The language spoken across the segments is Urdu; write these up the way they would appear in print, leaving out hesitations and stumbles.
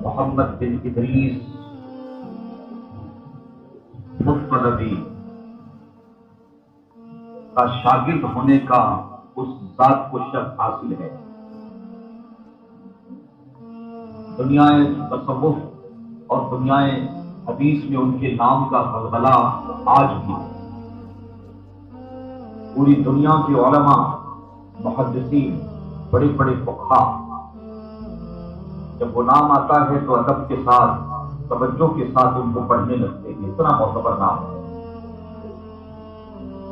محمد بن ادریس مطلبی کا شاگرد ہونے کا اس ذات کو شرف حاصل ہے۔ دنیا تصوف اور دنیا حدیث میں ان کے نام کا غلغلہ آج بھی پوری دنیا کے علماء، محدثین، بڑے بڑے فقہا جب وہ نام آتا ہے تو ادب کے ساتھ، توجہ کے ساتھ ان کو پڑھنے لگتے ہیں، اتنا معتبر نام ہے۔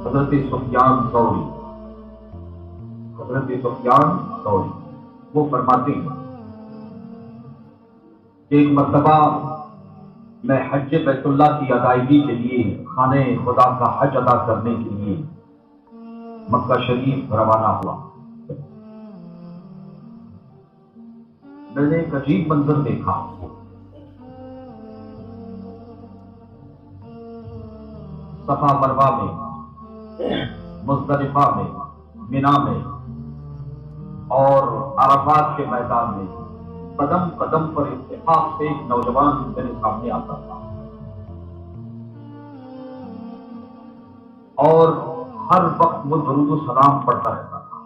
حضرت سفیان ثوری وہ فرماتے ہیں کہ ایک مرتبہ میں حج بیت اللہ کی ادائیگی کے لیے خانہ خدا کا حج ادا کرنے کے لیے مکہ شریف روانہ ہوا۔ میں نے ایک عجیب منظر دیکھا۔ صفا مروہ میں، مزدلفہ میں، مینا میں اور عرفات کے میدان میں قدم قدم پر اتفاق سے ایک نوجوان میرے سامنے آتا تھا اور ہر وقت وہ درود و سلام پڑھتا رہتا تھا،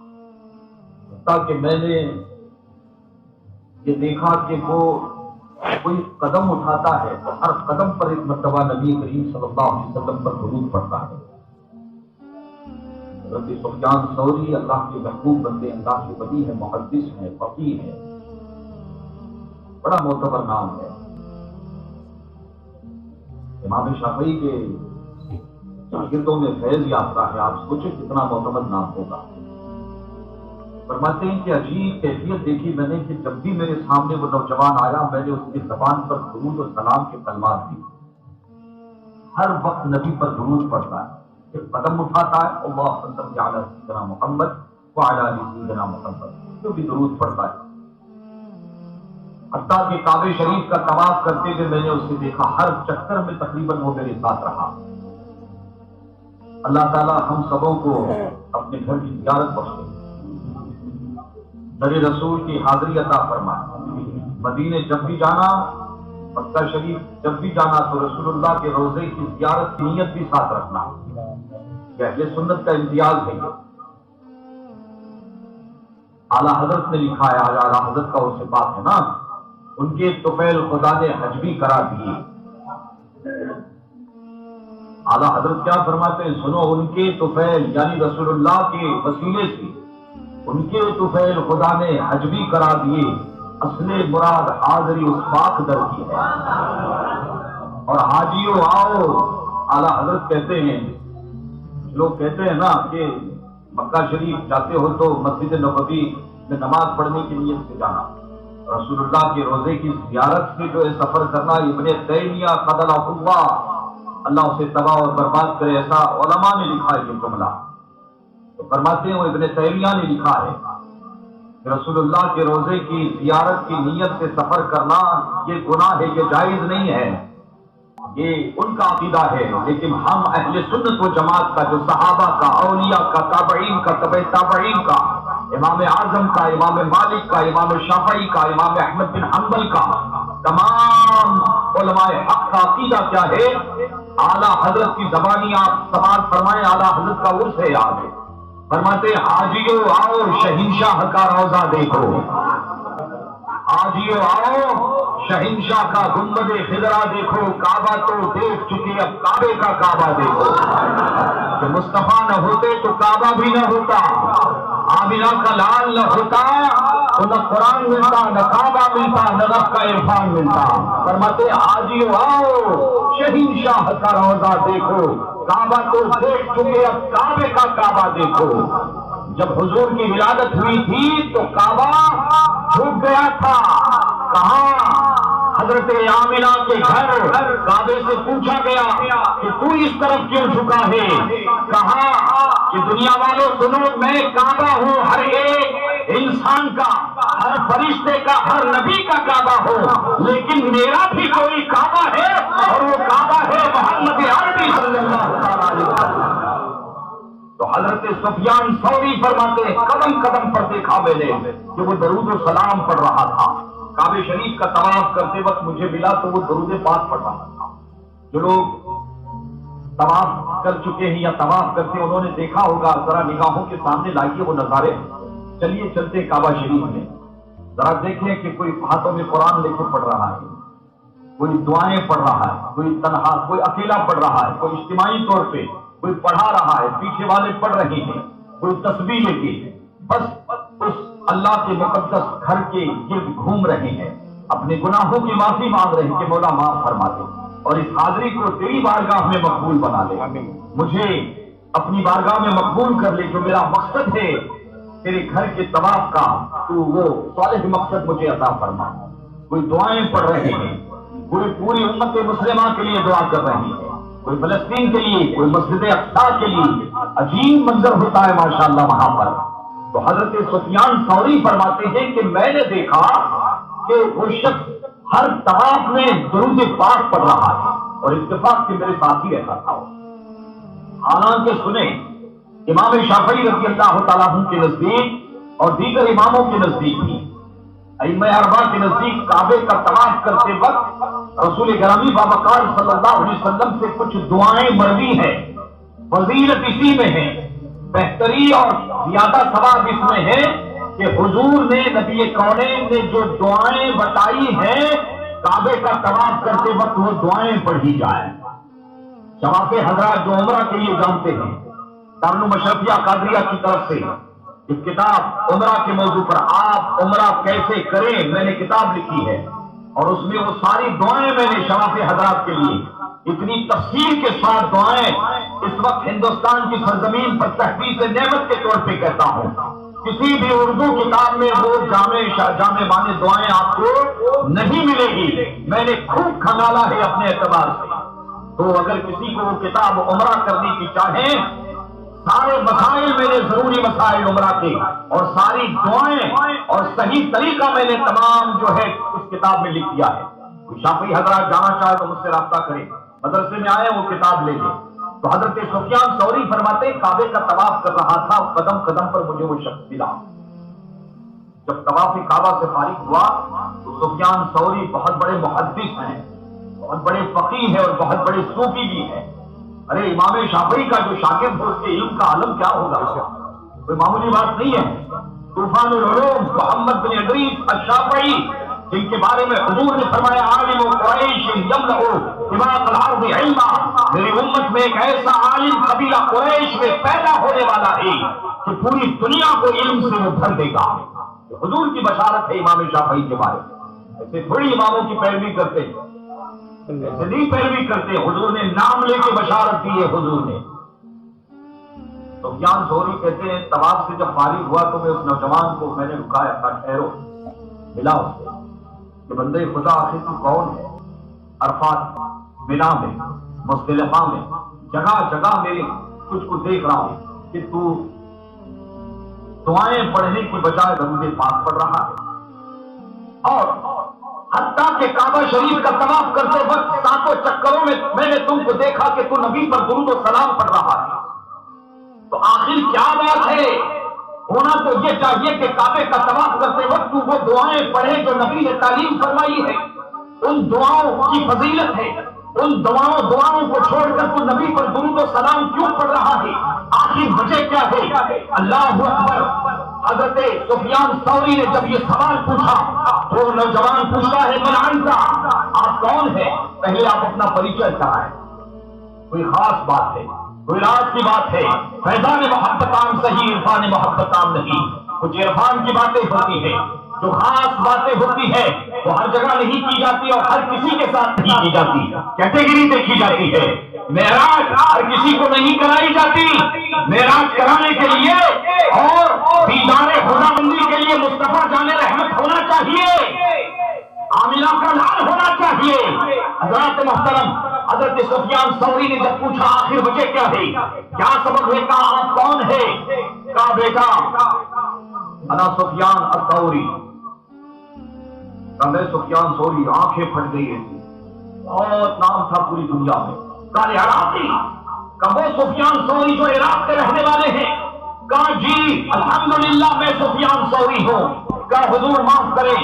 حتیٰ کہ میں نے یہ دیکھا کہ وہ کوئی قدم اٹھاتا ہے تو ہر قدم پر ایک مرتبہ نبی کریم صلی اللہ علیہ وسلم پر درود پڑھتا ہے۔ حضرت سفیان ثوری اللہ کے محبوب بندے، اللہ کے ولی ہے، محدث ہے، فقیہ ہے، بڑا معتبر نام ہے۔ امام شافعی کے شاگردوں میں فیض یافتہ ہے، آپ سوچیں کتنا معتبر نام ہوگا۔ فرماتے ہیں کہ عجیب کیفیت دیکھی میں نے کہ جب بھی میرے سامنے وہ نوجوان آیا میں نے اس کی زبان پر درود و سلام کے کلمات دی۔ ہر وقت نبی پر درود پڑھتا ہے، ایک قدم اٹھاتا ہے اللہم صل علی سیدنا محمد وعلی آل سیدنا محمد، جو بھی درود پڑھتا ہے۔ حتیٰ کہ کعبہ شریف کا طواف کرتے ہوئے میں نے اسے دیکھا، ہر چکر میں تقریباً وہ میرے ساتھ رہا۔ اللہ تعالیٰ ہم سبوں کو اپنے گھر کی زیارت بخشے، در رسول کی حاضری عطا فرمائے۔ مدینے جب بھی جانا، مکہ شریف جب بھی جانا تو رسول اللہ کے روضے کی زیارت کی نیت بھی ساتھ رکھنا، یہ سنت کا امتیاز ہے۔ اعلیٰ حضرت نے لکھا ہے، آج اعلیٰ حضرت کا اس سے بات ہے نا، ان کے طفیل خدا نے حج بھی کرا دیے۔ اعلیٰ حضرت کیا فرماتے ہیں سنو، ان کے طفیل یعنی رسول اللہ کے وسیلے سے ان کے طفیل خدا نے حج بھی کرا دیے، اصل مراد حاضری اس پاک در کی ہے۔ اور حاجیوں آؤ، اعلیٰ حضرت کہتے ہیں، لوگ کہتے ہیں نا کہ مکہ شریف جاتے ہو تو مسجد نبوی میں نماز پڑھنے کے لیے سے جانا، رسول اللہ کے روزے کی زیارت سے جو ہے سفر کرنا، ابن تیمیہ قدلہ اللہ اسے تباہ اور برباد کرے، ایسا علماء نے لکھا ہے یہ جملہ۔ تو فرماتے ہیں وہ ابن تیمیہ نے لکھا ہے کہ رسول اللہ کے روزے کی زیارت کی نیت سے سفر کرنا یہ گناہ ہے، یہ جائز نہیں ہے، یہ ان کا عقیدہ ہے۔ لیکن ہم اہل سنت و جماعت کا، جو صحابہ کا، اولیاء کا، تابعین کا، تبع تابعین کا، امام اعظم کا، امام مالک کا، امام شافعی کا، امام احمد بن حنبل کا، تمام علماء حق کا عقیدہ کیا ہے؟ اعلیٰ حضرت کی زبانی آپ سماعت فرمائیں، اعلیٰ حضرت کا عرس ہے یاد ہے، فرماتے حاجیوں آؤ شہنشاہ کا روضہ دیکھو، حاجیوں آؤ شہنشاہ کا گنبد خضرا دیکھو، کعبہ تو دیکھ چکے اب کعبے کا کعبہ دیکھو، کہ مصطفیٰ نہ ہوتے تو کعبہ بھی نہ ہوتا، آمینہ کا لال نہ ہوتا تو نہ قرآن ملتا، نہ کعبہ ملتا، نہ رب کا عرفان ملتا۔ فرماتے حاجیوں آؤ شہنشاہ کا روضہ دیکھو، کعبہ تو دیکھ چکے اب کعبے کا کعبہ دیکھو۔ جب حضور کی ولادت ہوئی تھی تو کعبہ جھک گیا تھا، کہاں؟ حضرت آمنہ کے گھر کعبے سے پوچھا گیا کہ تو اس طرف کیوں جھکا ہے؟ کہا کہ دنیا والوں سنو، میں کعبہ ہوں، ہر ایک انسان کا، ہر فرشتے کا، ہر نبی کا کعبہ ہو، لیکن میرا بھی کوئی کعبہ ہے اور وہ کعبہ ہے محمد عربی صلی اللہ علیہ وسلم۔ تو حضرت سفیان ثوری فرماتے ہیں قدم قدم پر دیکھا میں نے کہ وہ درود و سلام پڑھ رہا تھا. کعبہ شریف کا طواف کرتے وقت مجھے ملا تو وہ درود پاک پڑھ رہا تھا. جو لوگ طواف کر چکے ہیں یا طواف کرتے ہیں انہوں نے دیکھا ہوگا. ذرا نگاہوں کے سامنے لائیے وہ نظارے. چلیے چلتے کعبہ شریف میں ذرا دیکھیں کہ کوئی ہاتھوں میں قرآن لے کے پڑھ رہا ہے, کوئی دعائیں پڑھ رہا ہے, کوئی تنہا, کوئی اکیلا پڑھ رہا ہے, کوئی اجتماعی طور پہ کوئی پڑھا رہا ہے, پیچھے والے پڑھ رہے ہیں, کوئی تسبیح لے کے بس اس اللہ کے مقدس گھر کے گرد گھوم رہے ہیں, اپنے گناہوں کی معافی مانگ رہے ہیں کہ مولا معاف فرما دے اور اس حاضری کو تیری بارگاہ میں مقبول بنا لے. مجھے اپنی بارگاہ میں مقبول کر لے. جو میرا مقصد ہے تیرے گھر کے طواف کا, تو وہ صالح مقصد مجھے عطا فرما. کوئی دعائیں پڑھ رہے ہیں, کوئی پوری امت مسلمہ کے لیے دعا کر رہے ہیں, کوئی فلسطین کے لیے, کوئی مسجد اقصی کے لیے. عجیب منظر ہوتا ہے ماشاءاللہ وہاں پر. تو حضرت سفیان ثوری فرماتے ہیں کہ میں نے دیکھا کہ وہ شخص ہر طواف میں درود پاک پڑھ رہا ہے اور اتفاق سے میرے ساتھ ہی رہتا تھا. حالانکہ سنیں امام شافعی رضی اللہ تعالیٰ عنہ کے نزدیک اور دیگر اماموں کے نزدیک بھی, ائمہ اربعہ کے نزدیک کعبے کا طواف کرتے وقت رسول گرامی بابکار صلی اللہ علیہ وسلم سے کچھ دعائیں مروی ہیں. فضیلت اسی میں ہے, بہتری اور زیادہ ثواب اس میں ہے کہ حضور نے نبی کونین نے جو دعائیں بتائی ہیں کعبے کا طواف کرتے وقت وہ دعائیں پڑھی جائیں. شواف حضرات جو عمرہ کے لیے جانتے ہیں, دارالمشرفیہ قادریہ کی طرف سے اس کتاب عمرہ کے موضوع پر آپ عمرہ کیسے کریں میں نے کتاب لکھی ہے اور اس میں وہ ساری دعائیں میں نے شواف حضرات کے لیے اتنی تفصیل کے ساتھ دعائیں اس وقت ہندوستان کی سرزمین پر تحفیظ نعمت کے طور پہ کہتا ہوں. کسی بھی اردو کتاب میں وہ جامع معنی دعائیں آپ کو نہیں ملے گی. میں نے خوب کھنگالا ہے اپنے اعتبار سے. تو اگر کسی کو وہ کتاب عمرہ کرنے کی چاہیں, سارے مسائل میں نے ضروری مسائل عمرہ کے اور ساری دعائیں اور صحیح طریقہ میں نے تمام جو ہے اس کتاب میں لکھ دیا ہے. کوئی شافعی حضرات جانا چاہے تو مجھ سے رابطہ کرے, مدرسے میں آئے وہ کتاب لے لے. تو حضرت سفیان ثوری فرماتے کعبے کا طواف کر رہا تھا, قدم قدم پر مجھے وہ شخص ملا. جب طواف کعبہ سے فارغ ہوا تو سفیان ثوری بہت بڑے محدث ہیں, بہت بڑے فقیہ ہیں اور بہت بڑے صوفی بھی ہیں. ارے امام شافعی کا جو شاگرد ہو اس کے علم کا عالم کیا ہوگا, کوئی معمولی بات نہیں ہے. طوفان العلوم محمد بن ادریس الشافعی جن کے بارے میں حضور نے فرمایا عالم قریش یملأ طباق الارض علما, میری امت میں ایک ایسا عالم قبیلہ قریش میں پیدا ہونے والا ہے کہ پوری دنیا کو علم سے وہ بھر دے گا. حضور کی بشارت ہے امام شافعی کے بارے میں. ایسے تھوڑی اماموں کی پیروی کرتے ہیں, ایسے نہیں پیروی کرتے. حضور نے نام لے کے بشارت دی ہے. حضور نے سفیان ثوری کہتے ہیں طواف سے جب فارغ ہوا تو میں اس نوجوان کو میں نے رکایا تھا, ٹھہرو, ملا اس سے کہ بندے خدا آخر تو کون ہے. عرفات, منا میں, مزدلفہ میں, جگہ جگہ میں تجھ کو دیکھ رہا ہوں کہ تو دعائیں پڑھنے کی بجائے درود پاک پڑھ رہا ہے. اور حتیٰ کہ کعبہ شریف کا طواف کرتے وقت ساتوں چکروں میں نے تم کو دیکھا کہ تو نبی پر درود و سلام پڑھ رہا ہے. تو آخر کیا بات ہے؟ ہونا تو یہ چاہیے کہ کعبے کا طواف کرتے وقت تو وہ دعائیں پڑھے جو نبی نے تعلیم فرمائی ہے. ان دعاؤں کی فضیلت ہے. ان دعاؤں کو چھوڑ کر تو نبی پر درود و سلام کیوں پڑھ رہا ہے؟ آخر وجہ کیا ہے؟ اللہ اکبر. حضرت سفیان ثوری نے جب یہ سوال پوچھا تو نوجوان پوچھتا ہے من انت, آپ کون ہیں؟ پہلے آپ اپنا پریچے کرائیں. کوئی خاص بات ہے, کوئی راز کی بات ہے. فیضان محبت عام صحیح, عرفان محبت عام نہیں. کچھ عرفان کی باتیں ہوتی ہیں, جو خاص باتیں ہوتی ہے وہ ہر جگہ نہیں کی جاتی اور ہر کسی کے ساتھ نہیں کی جاتی, کیٹیگری دیکھی جاتی ہے. معراج ہر کسی کو نہیں کرائی جاتی. معراج کرانے کے لیے اور دیدار خدا بندی کے لیے مصطفیٰ جان رحمت ہونا چاہیے, آمنہ کا لال ہونا چاہیے. حضرات محترم, حضرت سفیان ثوری نے جب پوچھا آخر وجہ کیا ہے, کیا سبب ہے, کہا آپ کون ہے؟ کہا بیٹا انا سفیان الثوری. میں سفیان ثوری. آنکھیں پھٹ گئی ہیں, بہت نام تھا پوری دنیا میں. کہا عراقی, کہ وہ سفیان ثوری جو عراق کے رہنے والے ہیں. کہا جی الحمدللہ میں سفیان ثوری ہوں. کہا حضور معاف کریں،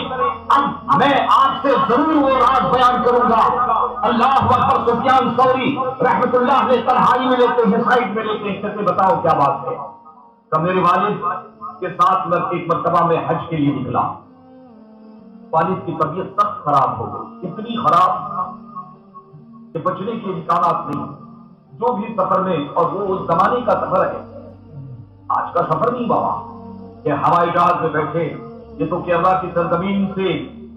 اب میں آپ سے ضرور وہ راز بیان کروں گا. اللہ اکبر. سفیان ثوری رحمت اللہ علیہ تنہائی میں لیتے ہیں، سائڈ میں لیتے ہیں، کہتے بتاؤ کیا بات ہے. کہ میرے والد کے ساتھ میں ایک مرتبہ میں حج کے لیے نکلا. والد کی طبیعت سخت خراب ہو گئی، اتنی خراب کہ بچنے کے امکانات نہیں. جو بھی سفر میں، اور وہ اس زمانے کا سفر ہے، آج کا سفر نہیں بابا کہ ہوائی جہاز میں بیٹھے. یہ تو کیرلا کی سرزمین سے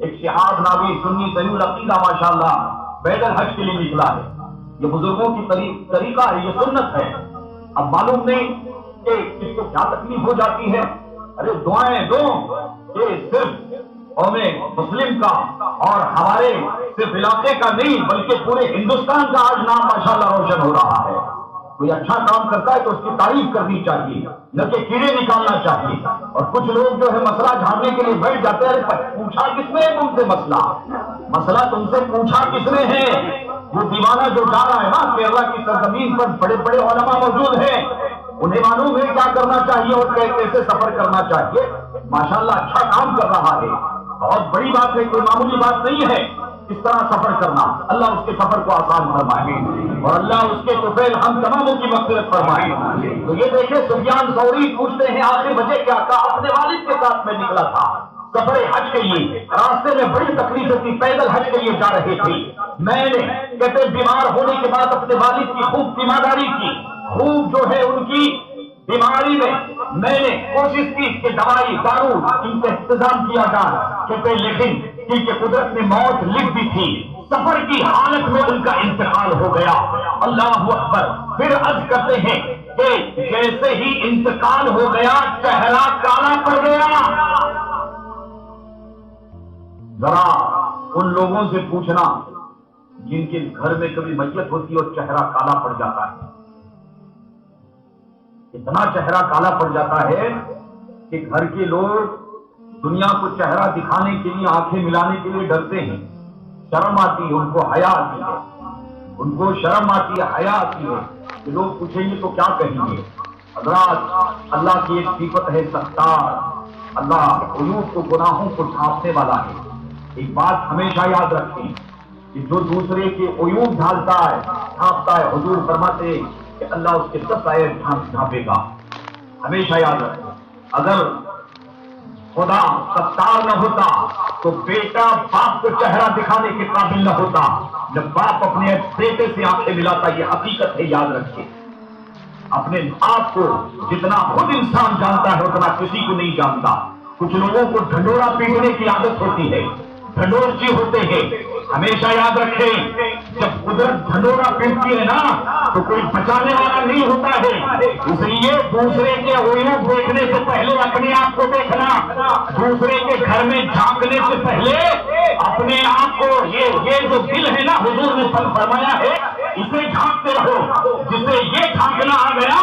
ایک شہاب ناوی سنی سنی العقیدہ ماشاءاللہ پیدل حج کے لیے نکلا ہے. یہ بزرگوں کی طریقہ ہے، یہ سنت ہے. اب معلوم نہیں کہ اس کو کیا تکلیف ہو جاتی ہے. ارے دعائیں دو کہ صرف قوم مسلم کا اور ہمارے صرف علاقے کا نہیں بلکہ پورے ہندوستان کا آج نام ماشاءاللہ روشن ہو رہا ہے. کوئی اچھا کام کرتا ہے تو اس کی تعریف کرنی چاہیے، نہ کہ کیڑے نکالنا چاہیے. اور کچھ لوگ جو ہے مسئلہ جھاڑنے کے لیے بیٹھ جاتے ہیں. پوچھا کس نے تم سے مسئلہ تم سے پوچھا کس نے ہے؟ وہ دیوانہ جو جا رہا ہے نا کیرلا کی سرزمین پر، بڑے بڑے علماء موجود ہیں، انہیں معلوم ہے کیا کرنا چاہیے اور کیسے سفر کرنا چاہیے. ماشاءاللہ اچھا کام کر رہا ہے، بہت بڑی بات ہے، کوئی معمولی بات نہیں ہے اس طرح سفر کرنا. اللہ اس کے سفر کو آسان فرمائے اور اللہ اس کے طفیل ہم تماموں کی مغفرت فرمائے. تو یہ دیکھیں سفیان ثوری پوچھتے ہیں آخر وجہ کیا؟ کہا اپنے والد کے ساتھ میں نکلا تھا سفر حج کے لیے. راستے میں بڑی تکلیفیں تھی، پیدل حج کے لیے جا رہے تھے. میں نے کہتے بیمار ہونے کے بعد اپنے والد کی خوب تیمارداری کی، خوب جو ہے ان کی بیماری میں نے کوشش کی کہ دوائی دارو ان کا انتظام کیا جائے. کہتے لیکن کیونکہ قدرت نے موت لکھ دی تھی، سفر کی حالت میں ان کا انتقال ہو گیا. اللہ اکبر. پھر عرض کرتے ہیں کہ جیسے ہی انتقال ہو گیا چہرہ کالا پڑ گیا. ذرا ان لوگوں سے پوچھنا جن کے گھر میں کبھی میت ہوتی اور چہرہ کالا پڑ جاتا ہے. اتنا چہرہ کالا پڑ جاتا ہے کہ گھر کے لوگ دنیا کو چہرہ دکھانے کے لیے آنکھیں ملانے کے لیے ڈرتے ہیں. شرم آتی ہے ان کو، حیا آتی ہے، ان کو شرم آتی ہے، حیا آتی ہے کہ لوگ پوچھیں گے تو کیا کہیں گے. حضرات اللہ کی ایک صفت ہے ستار. اللہ عیوب کو، گناہوں کو ڈھانپنے والا ہے. ایک بات ہمیشہ یاد رکھیں کہ جو دوسرے کے عیوب ڈھالتا ہے، ڈھانپتا ہے، حضور فرماتے ہیں کہ اللہ اس کے 10 عیب ڈھانپے گا. ہمیشہ یاد رکھیں اگر خدا ستار نہ ہوتا تو بیٹا باپ کو چہرہ دکھانے کے قابل نہ ہوتا. جب باپ اپنے بیٹے سے آنکھیں ملاتا، یہ حقیقت ہے، یاد رکھیں. اپنے آپ کو جتنا خود انسان جانتا ہے اتنا کسی کو نہیں جانتا. کچھ لوگوں کو ڈھنڈورا پیٹنے کی عادت ہوتی ہے، ڈھنڈورچی ہوتے ہیں. ہمیشہ یاد رکھیں جب قدرت ڈھنڈورا پیٹتی ہے نا تو کوئی بچانے والا نہیں ہوتا ہے. اس لیے دوسرے کے عیوب دیکھنے سے پہلے اپنے آپ کو دیکھنا، دوسرے کے گھر میں جھانکنے سے پہلے اپنے آپ کو، یہ جو دل ہے نا حضور نے فرمایا ہے اسے جھانکتے رہو. جسے یہ جھانکنا آ گیا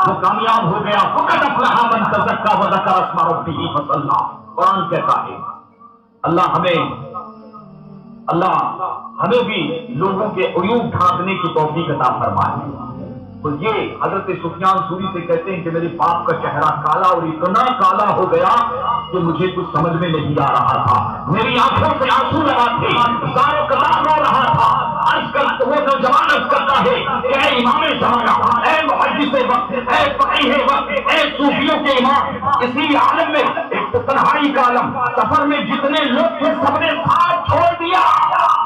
وہ کامیاب ہو گیا. فقط افلح من تزکا وذکر اسم ربہ فصلی. قرآن کہتا ہے اللہ ہمیں بھی لوگوں کے عیوب ڈھانپنے کی توفیق عطا فرمائے. تو یہ حضرت سفیان ثوری سے کہتے ہیں کہ میرے باپ کا چہرہ کالا اور اتنا کالا ہو گیا کہ مجھے کچھ سمجھ میں نہیں آ رہا تھا. میری آنکھوں سے آنسو لگا تھے، ساروں کلام رو رہا تھا. وہ نوجوان عرض کرتا ہے کہ اے امام زمانہ، اے محدث وقت، اے فقیہ وقت، اے صوفیوں کے امام، اسی عالم میں ایک تنہائی کا عالم، سفر میں جتنے لوگ تھے سب نے ساتھ چھوڑ دیا.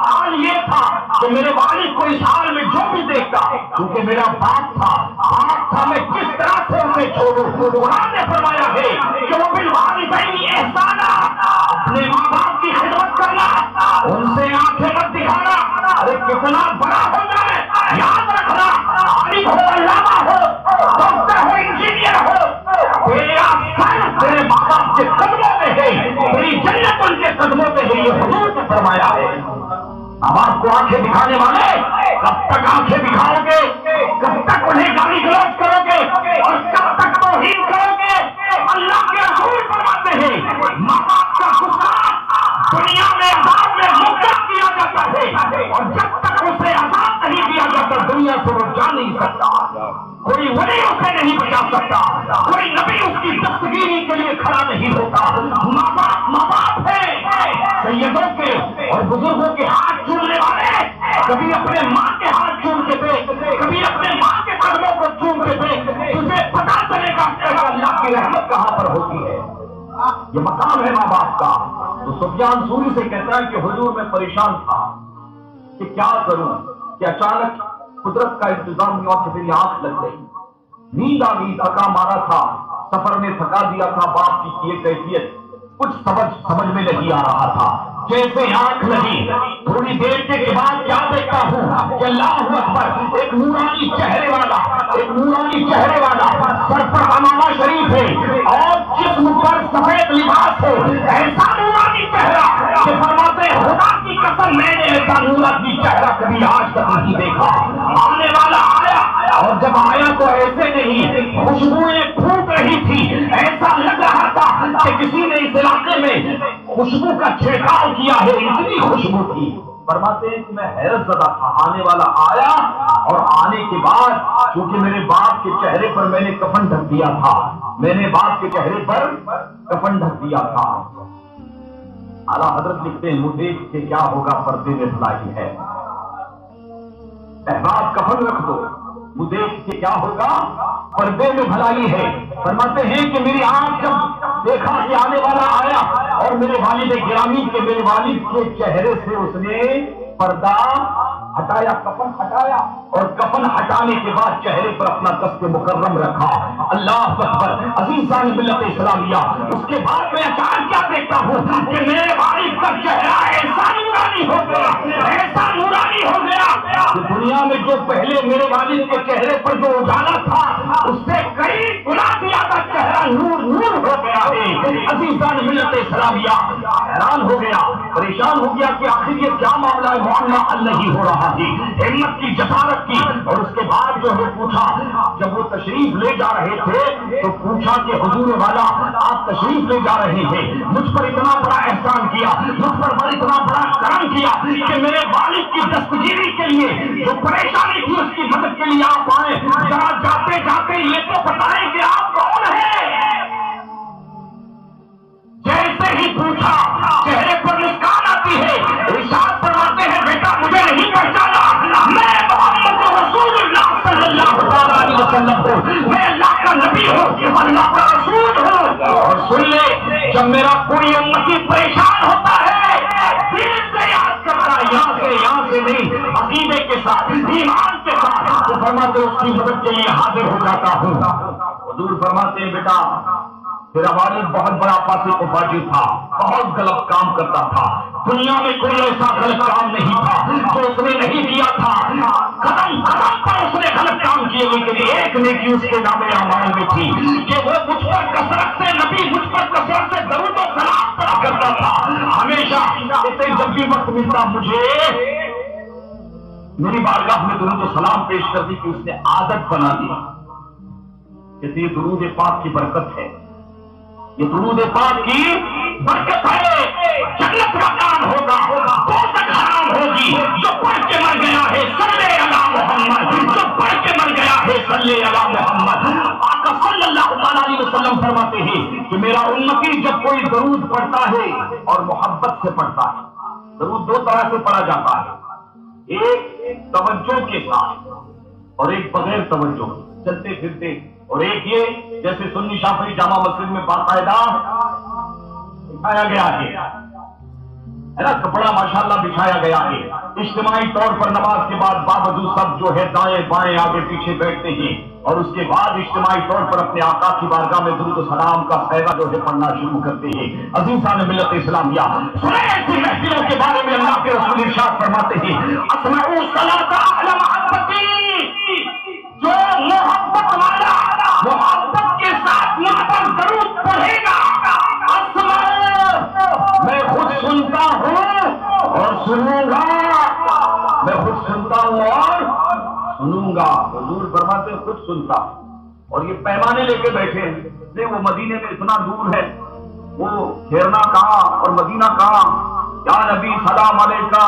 حال یہ تھا کہ میرے والد کو اس حال میں جو بھی دیکھتا، کیونکہ میرا باپ تھا، میں کس طرح سے انہیں چھوڑوں. قرآن نے فرمایا ہے کہ وہ بالوالدین احسانا، اپنے ماں باپ کی خدمت کرنا، ان سے آنکھیں مت دکھانا. ارے کتنا بڑا ہو جائے یاد رکھنا، عالم ہو، علامہ ہو، ڈاکٹر ہو، انجینئر ہو، تیرا سر تیرے ماں باپ کے قدموں میں ہے، تیری جنت ان کے قدموں میں ہے. یہ حضور نے فرمایا ہے. اب آپ کو آنکھیں دکھانے والے کب تک آنکھیں دکھاؤ گے؟ کب تک انہیں گالی گلوچ کرو گے اور کب تک توہین کرو گے؟ اللہ کے رسول فرماتے ہیں ماں باپ کا غصہ دنیا میں عذاب میں مقرر کیا جاتا ہے اور جب تک اسے عذاب نہیں دیا جب تک دنیا سے وہ جا نہیں سکتا، کوئی ولی اسے نہیں بچا سکتا، کوئی نبی اس کی دستگیری کے لیے کھڑا نہیں ہوتا۔ ماں باپ ہے، سیدوں کے اور بزرگوں کے ہاتھ چومنے والے کبھی اپنے ماں کے ہاتھ چومتے تھے، کبھی اپنے ماں کے قدموں کو چومتے تھے۔ تجھے پتا چلے گا کہ اللہ کی رحمت کہاں پر ہوتی ہے، یہ مقام ہے ماں باپ کا۔ تو سفیان ثوری سے کہتا ہے کہ حضور میں پریشان تھا کہ کیا کروں، کہ اچانک قدرت کا انتظام ہوا کہ میری آنکھ لگ گئی، نیند آ گئی، تھکا مارا تھا، سفر میں تھکا دیا تھا، باپ کی یہ کیفیت کچھ سمجھ میں نہیں آ رہا تھا۔ جیسے آنکھ لگی تھوڑی دیر کے بعد کیا دیکھتا ہوں کہ اللہ اکبر، ایک نورانی چہرے والا سر پر امامہ شریف ہے اور جسم پر سفید لباس ہے، ایسا نورانی چہرہ کہ فرماتے ہیں خدا کی قسم میں نے ایسا نورانی چہرہ کبھی آج تک نہیں دیکھا۔ آنے والا آیا اور جب آیا تو ایسے نہیں، خوشبوئیں پھوٹ رہی تھی، ایسا لگ رہا تھا کہ کسی نے اس علاقے میں خوشبو کا چھڑکاؤ کیا ہے، اتنی خوشبو تھی۔ فرماتے ہیں کہ میں حیرت زدہ تھا۔ آنے والا آیا اور آنے کے بعد چونکہ میرے باپ کے چہرے پر میں نے کفن ڈھک دیا تھا، اعلیٰ حضرت لکھتے ہیں مجھے کہ کیا ہوگا پردے میں بھلائی ہے، احباب کفن رکھ دو، مجھے کہ کیا ہوگا پردے میں بھلائی ہے۔ فرماتے ہیں کہ میری آنکھ جب دیکھا کہ آنے والا آیا اور میرے والد گرامی کے میرے والد کے چہرے سے اس نے پردہ ہٹایا، کفن ہٹایا، اور کفن ہٹانے کے بعد چہرے پر اپنا دست مکرم رکھا۔ اللہ اکبر، عزیزان ملت اسلامیہ، اس کے بعد میں اچانک کیا دیکھتا ہوں کہ میرے والد کا چہرہ ایسا نورانی ہو گیا کہ دنیا میں جو پہلے میرے والد کے چہرے پر جو اجالا تھا اس سے کئی گنا زیادہ چہرہ نور ہو گیا ہے۔ عزیزان ملت اسلامیہ، حیران ہو گیا، پریشان ہو گیا کہ آخر یہ کیا معاملہ ہے، معاملہ حل نہیں ہو رہا ہے۔ ہمت کی، جسارت کی، اور اس کے بعد جو ہے پوچھا، جب وہ تشریف لے جا رہے تھے تو پوچھا کہ حضور والا آپ تشریف لے جا رہے ہیں، مجھ پر اتنا بڑا احسان کیا، مجھ پر اتنا بڑا کرم کیا کہ میرے والد کی دستگیری کے لیے جو پریشانی تھی اس کی مدد کے لیے آپ آئے، ذرا جاتے جاتے یہ تو بتائیں کہ آپ کون ہیں۔ جیسے ہی پوچھا چہرے پر مسکان آتی ہے، ارشاد فرماتے ہیں بیٹا مجھے نہیں پہچانا، میں محمد رسول اللہ صلی اللہ علیہ وسلم ہوں، میں اللہ کا نبی ہوں، اللہ کا رسول ہوں۔ اور سن لے، جب میرا کوئی امتی پریشان ہوتا ہے دل سے یاد کرتا ہے، یہاں سے نہیں، عقیدے کے ساتھ، ایمان کے ساتھ، تو فرماتے اس کی مدد کے لیے حاضر ہو جاتا ہوں۔ حضور فرماتے ہیں بیٹا میرا والد بہت بڑا فاسق و فاجر تھا، بہت غلط کام کرتا تھا، دنیا میں کوئی ایسا غلط کام نہیں تھا جو اس نے نہیں کیا تھا، قدم قدم پر اس نے غلط کام کیے، لیکن ایک نیکی اس کے نام اعمال میں تھی کہ وہ مجھ پر کثرت سے نبی مجھ پر کثرت سے درود و سلام پڑھا کرتا تھا۔ ہمیشہ اسے جب بھی وقت ملتا مجھے میری بارگاہ میں درود و سلام پیش کر دی کہ اس نے عادت بنا دی کہ یہ درود پاک کی برکت ہے، یہ درود پاک کی برکت ہے، جنت کا کام ہوگا، دوزخ حرام ہوگی۔ جو پڑھ کے مر گیا ہے صلی علی محمد، جو پڑھ کے مر گیا ہے صلی علی محمد۔ آقا صلی اللہ علیہ وسلم فرماتے ہیں کہ میرا امتی جب کوئی درود پڑھتا ہے اور محبت سے پڑھتا ہے، درود دو طرح سے پڑھا جاتا ہے، ایک توجہ کے ساتھ اور ایک بغیر توجہ، چلتے پھرتے، اور ایک یہ جیسے سنی شافعی جامع مسجد میں باقاعدہ بچھایا گیا ہے نا، کپڑا ماشاءاللہ بچھایا گیا ہے، اجتماعی طور پر نماز کے بعد باوجود سب جو ہے دائیں بائیں آگے پیچھے بیٹھتے ہیں اور اس کے بعد اجتماعی طور پر اپنے آقا کی بارگاہ میں درود و سلام کا صیغہ جو ہے پڑھنا شروع کرتے ہیں۔ عزیزان ملت اسلامیہ، سنیں ایسی محفلوں کے بارے میں اللہ کے رسول ارشاد فرماتے ہیں اسمعوا الصلاۃ اہل محبتی، جو محبت والا محبت کے ساتھ مجھ پر درود پڑھے گا، میں خود سنتا ہوں اور سنوں گا، میں خود سنتا ہوں اور سنوں گا۔ حضور فرماتے ہیں خود سنتا اور یہ پیمانے لے کے بیٹھے ہیں، نہیں وہ مدینے میں اتنا دور ہے، وہ گھیرنا کہاں اور مدینہ کہاں، یا نبی سلام علیکہ،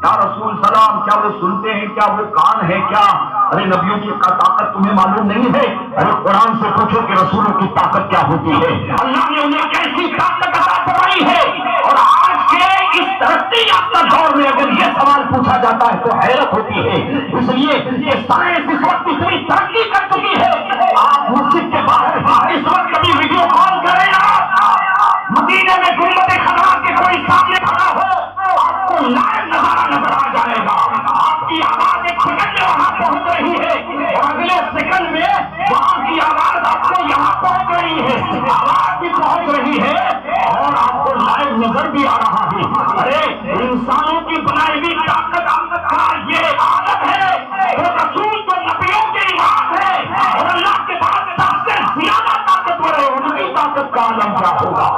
یا رسول سلام کیا وہ سنتے ہیں؟ کیا وہ کان ہے کیا؟ ارے نبیوں کی طاقت تمہیں معلوم نہیں ہے؟ ارے قرآن سے پوچھو کہ رسولوں کی طاقت کیا ہوتی ہے، اللہ نے انہیں کیسی طاقت عطا فرمائی ہے۔ اور آج کے اس ترقی یافتہ دور میں اگر یہ سوال پوچھا جاتا ہے تو حیرت ہوتی ہے، اس لیے کہ سائنس اس وقت اتنی ترقی کر چکی ہے، آپ مسجد کے باہر اس وقت کبھی ویڈیو کال کریں مدینے میں گنبد خضرا کے کوئی سامنے کھڑا ہو، آپ کو لائیو نظارہ نظر آ جائے گا، آپ کی آواز ایک سیکنڈ میں وہاں پہنچ رہی ہے اور اگلے سیکنڈ میں وہاں کی آواز آپ کو یہاں پہنچ رہی ہے، آواز بھی پہنچ رہی ہے اور آپ کو لائیو نظر بھی آ رہا ہے۔ ارے انسانوں کی بنائی ہوئی طاقت کا یہ عادت ہے، وہ رسول تو نبیوں کے امام ہے اور اللہ کے بعد سب سے زیادہ طاقتور ہے، ان کی طاقت کا عالم کیا ہوگا؟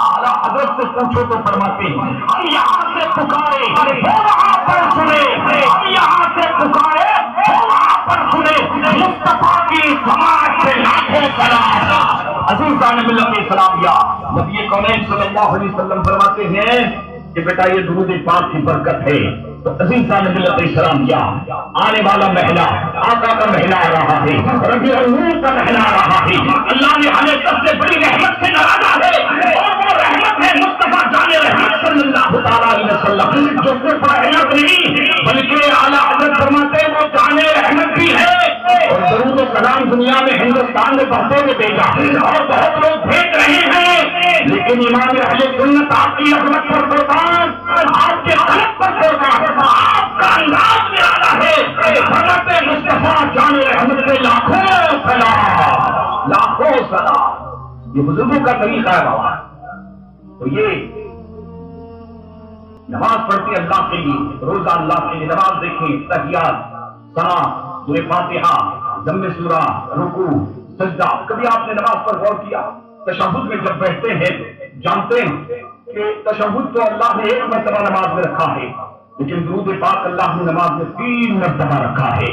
اعلیٰ حضرت سے پوچھو تو فرماتے ہیں ہم یہاں سے پکارے وہ وہاں پر سنے، ہم یہاں سے پکارے وہ وہاں پر سنے، مصطفیٰ کی سماج سے لاکھوں سلام۔ عزیزان ملت اسلامیہ، نبی کونین صلی اللہ علیہ وسلم فرماتے ہیں کہ بیٹا یہ درود پاک کی برکت ہے۔ تو عزیزان ملت اسلامیہ، آنے والا مہینہ آقا کا مہینہ آ رہا ہے، ربیع النور کا مہینہ آ رہا ہے، اللہ نے ہمیں سب سے بڑی رحمت سے نوازا ہے اور وہ رحمت ہے مصطفیٰ جان رحمت صلی اللہ تعالیٰ علیہ وسلم، جو صرف رحمت نہیں بلکہ اعلیٰ حضرت فرماتے ہیں وہ جان رحمت بھی ہے۔ اور درود و سلام دنیا میں ہندوستان میں بڑھتے ہوئے بھیجا اور بہت لوگ بھیج رہے ہیں، لیکن امام اہل سنت آپ کی عظمت پر قربان، آپ کے خلق پر قربان، آپ کا انداز میں آتا ہے حضرت مصطفیٰ جان رحمت سے لاکھوں سلام، لاکھوں سلام۔ یہ بزرگوں کا طریقہ ہے بابا۔ تو یہ نماز پڑھتے اللہ کے لیے، روزہ اللہ کے لیے، نماز دیکھیں، تحیات، ثنا، سورہ فاتحہ، ضم سورہ، رکوع، سجدہ۔ کبھی آپ نے نماز پر غور کیا؟ تشہد میں جب بیٹھتے ہیں جانتے ہیں کہ تشہد تو اللہ نے ایک مرتبہ نماز میں رکھا ہے، لیکن درود پاک اللہ نے نماز میں 3 مرتبہ رکھا ہے،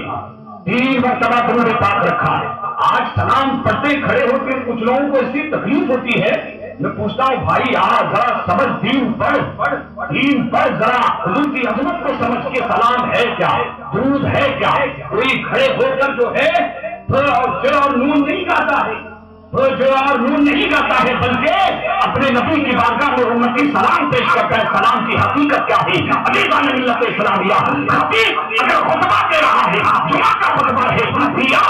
3 مرتبہ درود پاک رکھا ہے۔ آج سلام پڑھتے کھڑے ہو کے کچھ لوگوں کو ایسی تکلیف ہوتی ہے، میں پوچھتا ہوں بھائی ذرا سمجھ، دین پر ذرا حضور کی عظمت کو سمجھ کے سلام ہے کیا، درود ہے کیا؟ کوئی کھڑے ہو کر جو ہے اور نون نہیں گاتا ہے، اور نون نہیں گاتا ہے، بلکہ اپنے نبی کی بارگاہ میں امتی سلام پیش کرتا ہے۔ سلام کی حقیقت کیا ہے؟ عزیزان ملت اسلامیہ، خطیب اگر خطبہ دے رہا ہے، جمعہ کا خطبہ ہے یا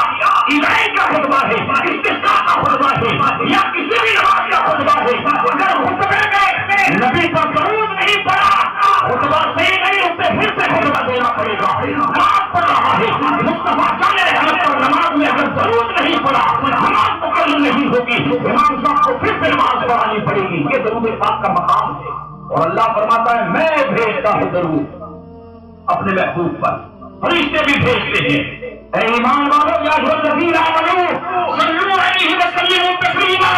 عیدین کا خطبہ ہے، استسقاء کا خطبہ ہے یا کسی بھی نماز کا خطبہ ہے، اگر خطبے میں نبی پر درود نہیں پڑا، خطبہ صحیح نہیں، اسے پھر سے خطبہ دینا پڑے گا۔ نماز پڑھ رہا ہے، مصطفیٰ جان رحمت پر نماز میں اگر درود نہیں پڑا، نماز مکمل نہیں ہوگی، امام صاحب کو پھر سے نماز پڑھانی پڑے گی۔ یہ درود پاک کا مقام ہے اور اللہ فرماتا ہے میں بھیجتا ہوں درود اپنے محبوب پر، فرشتے بھی بھیجتے ہیں۔ اے ایمان والو، یا الذین آمنوا صلوا علیہ وسلموا تسلیما،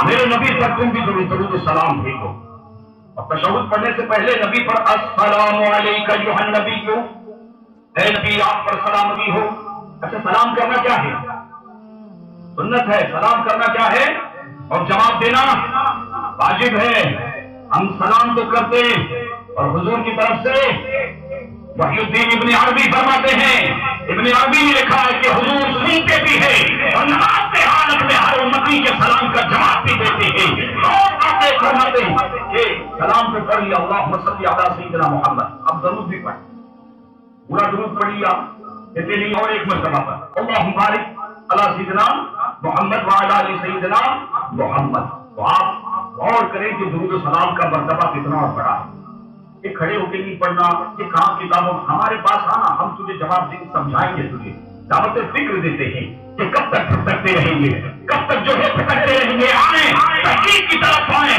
میرے نبی پر تم بھی درود و سلام بھیجو۔ اور تشہد پڑھنے سے پہلے نبی پر السلام علیک ایھا النبی، اے نبی آپ پر سلامتی ہو۔ اچھا سلام کرنا کیا ہے؟ سنت ہے، سلام کرنا کیا ہے؟ اور جواب دینا واجب ہے۔ ہم سلام تو کرتے اور حضور کی طرف سے وحی الدین ابن عربی فرماتے ہیں، ابن عربی نے لکھا ہے کہ حضور سنتے بھی ہیں اور نماز کے حالت میں ہر امتی کے سلام کا جواب بھی دیتے ہیں، اور آتے فرماتے ہیں کہ سلام تو پڑھ لیا اللہم صلی علی سیدنا محمد، اب درود بھی پڑھ، پورا درود پڑھ لیا، اتنے نہیں اور ایک مرتبہ پر اللہم بارک علی سیدنا محمد وعلی آل سیدنا محمد۔ تو آپ غور کریں کہ درود و سلام کا مرتبہ کتنا بڑا ہے۔ یہ کھڑے ہو کے نہیں پڑھنا، یہ کام کتابوں ہمارے پاس آنا، ہم تجھے جواب دیں گے، سمجھائیں گے تجھے، دعوت فکر دیتے ہیں کہ کب تک پھٹکتے رہیں گے، کب تک جو ہے پھٹکتے رہیں گے۔ آئیں تحقیق کی طرف آئیں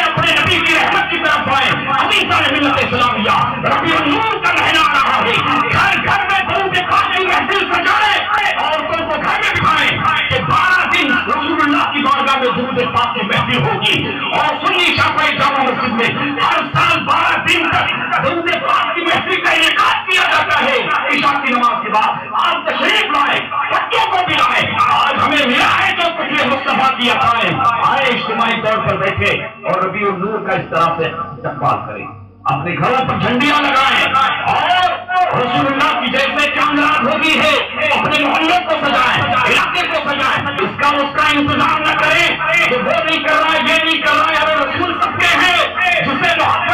اپنے نبی کی رحمت کی طرف آئیں۔ عزیزان ملت اسلامیہ، ربیع النور کا مہینہ آ رہا ہے، گھر گھر میں درود پاک کی محفل سجائیں، عورتوں کو گھر میں بٹھائیں کہ 12 دن رسول اللہ کی بارگاہ میں درود پاک کی محفل ہوگی، اور سنی شافعی جامع مسجد میں ہر سال 12 دن تک درود پاک کی محفل کا انعقاد کیا جاتا ہے۔ عشاء کی نماز کے بعد آپ تشریف لائیں، بچوں کو بھی لائیں، آج ہمیں ملا ہے جو کچھ یہ مصطفیٰ کی عطائیں، آئے اجتماعی طور پر بیٹھے اور ربیع النور کا اس طرح سے استقبال کریں۔ اپنے گھروں پر جھنڈیاں لگائیں اور رسول اللہ کی جیسے چاند رات ہوتی ہے اپنے محلوں کو سجائیں، علاقے کو سجائیں، اس کا انتظام نہ کریں کہ وہ نہیں کر رہا ہے، یہ نہیں کر رہا ہے، ارے رسول سب کے ہیں، جسے محبت